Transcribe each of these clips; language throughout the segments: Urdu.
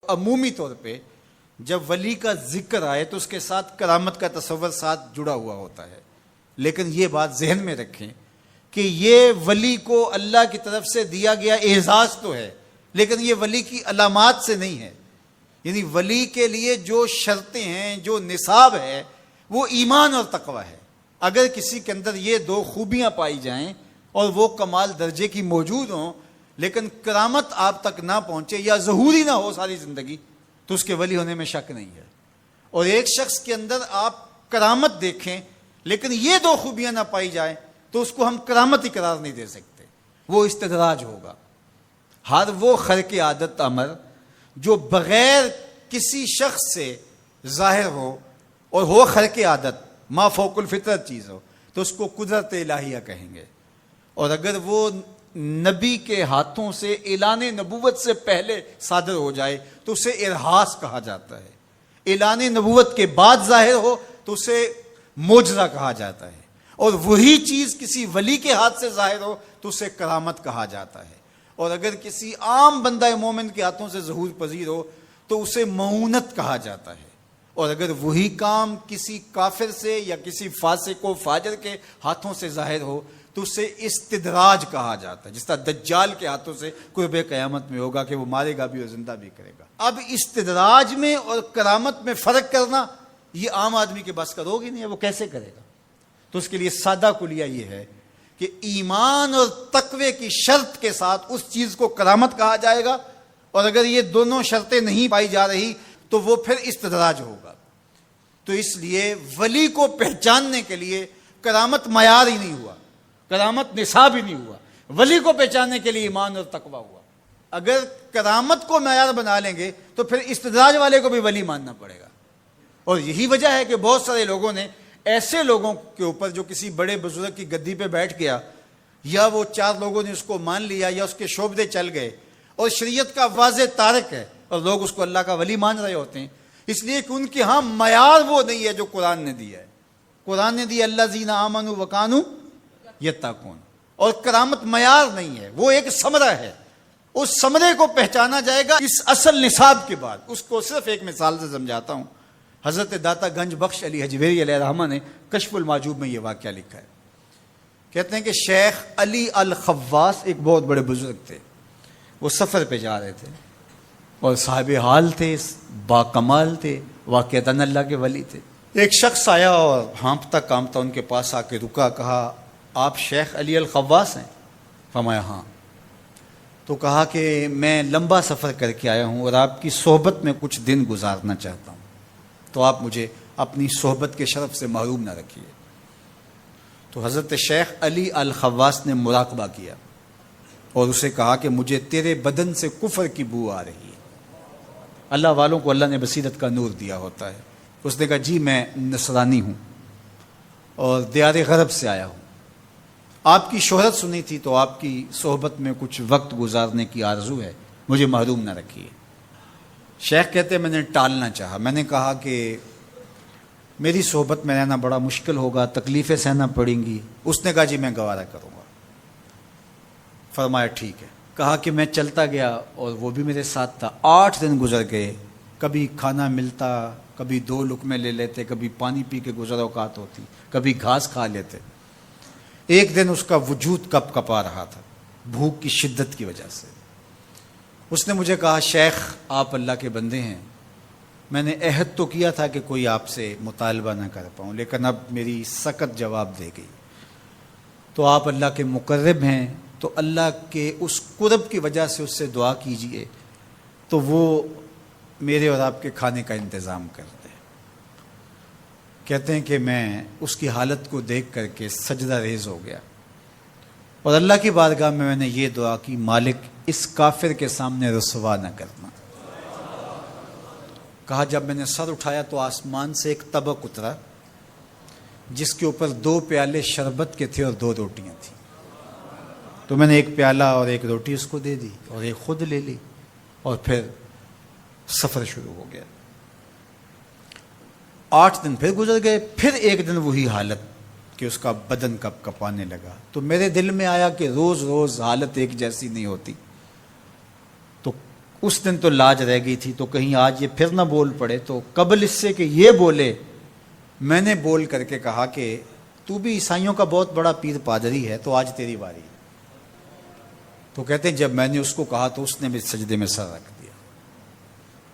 عمومی طور پہ جب ولی کا ذکر آئے تو اس کے ساتھ کرامت کا تصور ساتھ جڑا ہوا ہوتا ہے، لیکن یہ بات ذہن میں رکھیں کہ یہ ولی کو اللہ کی طرف سے دیا گیا اعزاز تو ہے، لیکن یہ ولی کی علامات سے نہیں ہے۔ یعنی ولی کے لیے جو شرطیں ہیں، جو نصاب ہے، وہ ایمان اور تقوی ہے۔ اگر کسی کے اندر یہ دو خوبیاں پائی جائیں اور وہ کمال درجے کی موجود ہوں، لیکن کرامت آپ تک نہ پہنچے یا ظہوری نہ ہو ساری زندگی، تو اس کے ولی ہونے میں شک نہیں ہے۔ اور ایک شخص کے اندر آپ کرامت دیکھیں لیکن یہ دو خوبیاں نہ پائی جائیں تو اس کو ہم کرامت ہی قرار نہیں دے سکتے، وہ استدراج ہوگا۔ ہر وہ خرق عادت امر جو بغیر کسی شخص سے ظاہر ہو اور ہو خرق عادت، ما فوق الفطرت چیز ہو، تو اس کو قدرت الہیہ کہیں گے۔ اور اگر وہ نبی کے ہاتھوں سے اعلان نبوت سے پہلے صادر ہو جائے تو اسے ارہاس کہا جاتا ہے، اعلان نبوت کے بعد ظاہر ہو تو اسے معجزہ کہا جاتا ہے، اور وہی چیز کسی ولی کے ہاتھ سے ظاہر ہو تو اسے کرامت کہا جاتا ہے، اور اگر کسی عام بندہ مومن کے ہاتھوں سے ظہور پذیر ہو تو اسے معونت کہا جاتا ہے، اور اگر وہی کام کسی کافر سے یا کسی فاسق و فاجر کے ہاتھوں سے ظاہر ہو تو اسے استدراج کہا جاتا ہے، جس طرح دجال کے ہاتھوں سے قرب قیامت میں ہوگا کہ وہ مارے گا بھی اور زندہ بھی کرے گا۔ اب استدراج میں اور کرامت میں فرق کرنا یہ عام آدمی کے بس کا روگ ہی نہیں ہے، وہ کیسے کرے گا؟ تو اس کے لیے سادہ کلیہ یہ ہے کہ ایمان اور تقوی کی شرط کے ساتھ اس چیز کو کرامت کہا جائے گا، اور اگر یہ دونوں شرطیں نہیں پائی جا رہی تو وہ پھر استدراج ہوگا۔ تو اس لیے ولی کو پہچاننے کے لیے کرامت معیار ہی نہیں ہوا، کرامت نصاب ہی نہیں ہوا، ولی کو پہچاننے کے لیے ایمان اور تقوی ہوا۔ اگر کرامت کو معیار بنا لیں گے تو پھر استدراج والے کو بھی ولی ماننا پڑے گا۔ اور یہی وجہ ہے کہ بہت سارے لوگوں نے ایسے لوگوں کے اوپر جو کسی بڑے بزرگ کی گدی پہ بیٹھ گیا، یا وہ چار لوگوں نے اس کو مان لیا یا اس کے شعبے چل گئے اور شریعت کا واضح تارک ہے، اور لوگ اس کو اللہ کا ولی مان رہے ہوتے ہیں، اس لیے کہ ان کے ہاں معیار وہ نہیں ہے جو قرآن نے دیا ہے۔ قرآن نے دیا الذین آمنوا وکانوا یتقون، اور کرامت معیار نہیں ہے، وہ ایک ثمرہ ہے۔ اس ثمرے کو پہچانا جائے گا اس اصل نصاب کے بعد۔ اس کو صرف ایک مثال سے سمجھاتا ہوں۔ حضرت داتا گنج بخش علی حجویری علیہ الرحمہ نے کشف المعجوب میں یہ واقعہ لکھا ہے۔ کہتے ہیں کہ شیخ علی الخواص ایک بہت بڑے بزرگ تھے، وہ سفر پہ جا رہے تھے اور صاحب حال تھے، با کمال تھے، واقعتاً اللہ کے ولی تھے۔ ایک شخص آیا اور ہانپتا کامتا ان کے پاس آ کے رکا، کہا آپ شیخ علی الخواص ہیں؟ فرمایا ہاں۔ تو کہا کہ میں لمبا سفر کر کے آیا ہوں اور آپ کی صحبت میں کچھ دن گزارنا چاہتا ہوں، تو آپ مجھے اپنی صحبت کے شرف سے محروم نہ رکھیے۔ تو حضرت شیخ علی الخواص نے مراقبہ کیا اور اسے کہا کہ مجھے تیرے بدن سے کفر کی بو آ رہی ہے۔ اللہ والوں کو اللہ نے بصیرت کا نور دیا ہوتا ہے۔ اس نے کہا جی میں نصرانی ہوں اور دیار غرب سے آیا ہوں، آپ کی شہرت سنی تھی تو آپ کی صحبت میں کچھ وقت گزارنے کی آرزو ہے، مجھے محروم نہ رکھیے۔ شیخ کہتے ہیں میں نے ٹالنا چاہا، میں نے کہا کہ میری صحبت میں رہنا بڑا مشکل ہوگا، تکلیفیں سہنا پڑیں گی۔ اس نے کہا جی میں گوارا کروں گا۔ فرمایا ٹھیک ہے۔ کہا کہ میں چلتا گیا اور وہ بھی میرے ساتھ تھا۔ 8 دن گزر گئے، کبھی کھانا ملتا، کبھی 2 لقمے لے لیتے، کبھی پانی پی کے گزر اوقات ہوتی، کبھی گھاس کھا لیتے۔ ایک دن اس کا وجود کپ کپا رہا تھا بھوک کی شدت کی وجہ سے۔ اس نے مجھے کہا شیخ آپ اللہ کے بندے ہیں، میں نے عہد تو کیا تھا کہ کوئی آپ سے مطالبہ نہ کر پاؤں، لیکن اب میری سخت جواب دے گئی، تو آپ اللہ کے مقرب ہیں، تو اللہ کے اس قرب کی وجہ سے اس سے دعا کیجئے تو وہ میرے اور آپ کے کھانے کا انتظام کر دے۔ کہتے ہیں کہ میں اس کی حالت کو دیکھ کر کے سجدہ ریز ہو گیا اور اللہ کی بارگاہ میں نے یہ دعا کی مالک اس کافر کے سامنے رسوا نہ کرنا۔ کہا جب میں نے سر اٹھایا تو آسمان سے ایک طبق اترا جس کے اوپر 2 پیالے شربت کے تھے اور 2 روٹیاں تھیں، تو میں نے ایک پیالہ اور ایک روٹی اس کو دے دی اور ایک خود لے لی، اور پھر سفر شروع ہو گیا۔ 8 دن پھر گزر گئے، پھر ایک دن وہی حالت کہ اس کا بدن کپ کپانے لگا۔ تو میرے دل میں آیا کہ روز روز حالت ایک جیسی نہیں ہوتی، تو اس دن تو لاج رہ گئی تھی، تو کہیں آج یہ پھر نہ بول پڑے، تو قبل اس سے کہ یہ بولے میں نے بول کر کے کہا کہ تو بھی عیسائیوں کا بہت بڑا پیر پادری ہے، تو آج تیری باری ہے۔ تو کہتے ہیں جب میں نے اس کو کہا تو اس نے بھی سجدے میں سر رکھ دیا،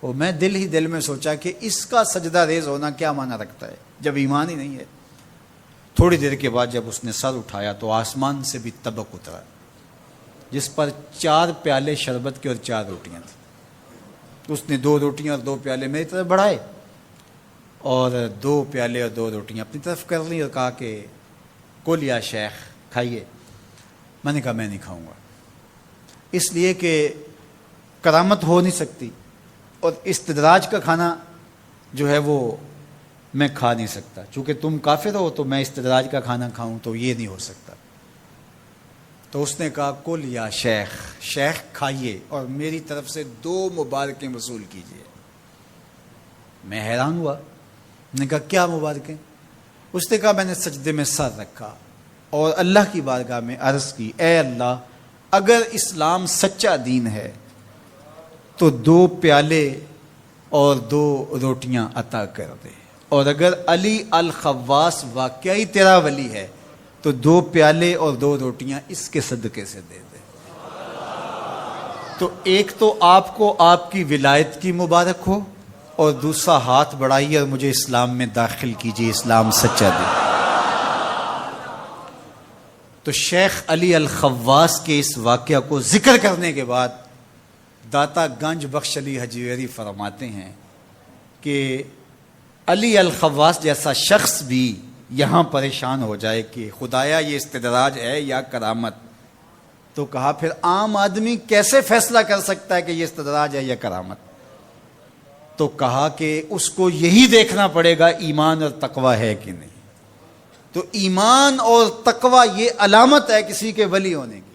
اور میں دل ہی دل میں سوچا کہ اس کا سجدہ ریز ہونا کیا معنی رکھتا ہے جب ایمان ہی نہیں ہے۔ تھوڑی دیر کے بعد جب اس نے سر اٹھایا تو آسمان سے بھی طبق اترا، جس پر 4 پیالے شربت کے اور 4 روٹیاں تھیں۔ اس نے 2 روٹیاں اور 2 پیالے میری طرف بڑھائے، اور 2 پیالے اور 2 روٹیاں اپنی طرف کر لی، اور کہا کہ کل یا شیخ کھائیے۔ میں نے کہا میں نہیں کھاؤں گا، اس لیے کہ کرامت ہو نہیں سکتی، اور استدراج کا کھانا جو ہے وہ میں کھا نہیں سکتا، چونکہ تم کافر ہو تو میں استدراج کا کھانا کھاؤں تو یہ نہیں ہو سکتا۔ تو اس نے کہا کل یا شیخ، شیخ کھائیے اور میری طرف سے 2 مبارکیں وصول کیجیے۔ میں حیران ہوا، میں نے کہا کیا مبارکیں؟ اس نے کہا میں نے سجدے میں سر رکھا اور اللہ کی بارگاہ میں عرض کی، اے اللہ اگر اسلام سچا دین ہے تو 2 پیالے اور 2 روٹیاں عطا کر دے، اور اگر علی الخواص واقعی تیرا ولی ہے تو 2 پیالے اور 2 روٹیاں اس کے صدقے سے دے دے۔ تو ایک تو آپ کو آپ کی ولایت کی مبارک ہو، اور دوسرا ہاتھ بڑھائیے اور مجھے اسلام میں داخل کیجیے، اسلام سچا دین۔ تو شیخ علی الخواص کے اس واقعہ کو ذکر کرنے کے بعد داتا گنج بخش علی حجویری فرماتے ہیں کہ علی الخواص جیسا شخص بھی یہاں پریشان ہو جائے کہ خدایا یہ استدراج ہے یا کرامت، تو کہا پھر عام آدمی کیسے فیصلہ کر سکتا ہے کہ یہ استدراج ہے یا کرامت؟ تو کہا کہ اس کو یہی دیکھنا پڑے گا ایمان اور تقوی ہے کہ نہیں۔ تو ایمان اور تقوی یہ علامت ہے کسی کے ولی ہونے کی۔